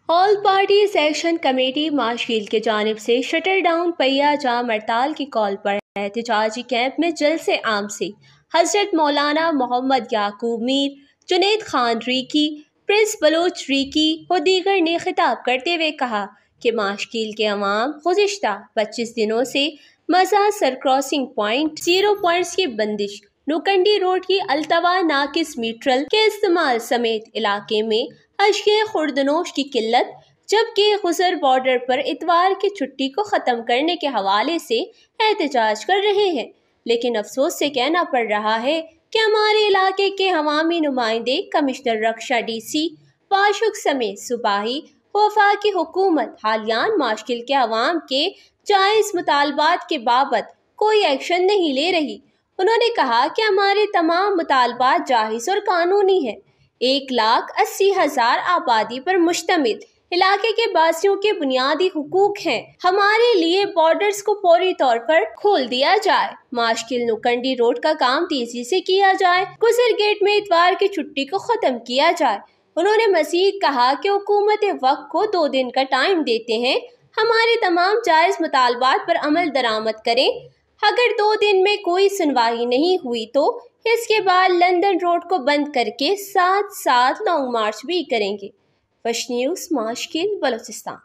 All party section committee माशकील की जानिब से शटर डाउन पहिया जाम हड़ताल की कॉल पर एहतजाजी कैंप में जलसे आम से हजरत मौलाना मोहम्मद याकूब मीर, जुनैद खान रीकी, प्रिंस बलोच रीकी और दीगर ने खिताब करते हुए कहा कि माशकील के अवाम गुज़िश्ता 25 दिनों से मज़ा सर क्रॉसिंग पॉइंट, 0 पॉइंट्स की बंदिश, नुकंडी रोड की अल्तवा नाकिस मीट्रल के इस्तेमाल समेत इलाके में अश्के खुर्दनोश की किल्लत, जबकि गुजर बॉर्डर पर इतवार की छुट्टी को ख़त्म करने के हवाले से एहतजाज कर रहे हैं। लेकिन अफसोस से कहना पड़ रहा है कि हमारे इलाके के हवामी नुमाइंदे कमिश्नर रक्षा DC, वाशुक समेत सूबाही वफाकी हुकूमत हालियान माशकिल के अवाम के जायज़ मुतालबात के बाबत कोई एक्शन नहीं ले रही। उन्होंने कहा कि हमारे तमाम मुतालबात जायज़ और कानूनी हैं। 1,80,000 आबादी पर मुश्तमिल इलाके के बासियों के बुनियादी हुकूक हैं। हमारे लिए बॉर्डर्स को फौरी तौर पर खोल दिया जाए, माशकिल नुकंडी रोड का काम तेजी से किया जाए, गुजर गेट में इतवार की छुट्टी को ख़त्म किया जाए। उन्होंने मज़ीद कहा कि हुकूमत वक्त को 2 दिन का टाइम देते हैं, हमारे तमाम जायज़ मुतालबात पर अमल दरामद करें। अगर 2 दिन में कोई सुनवाई नहीं हुई तो इसके बाद लंदन रोड को बंद करके साथ साथ लॉन्ग मार्च भी करेंगे। फश न्यूज़, माशकिल, बलूचिस्तान।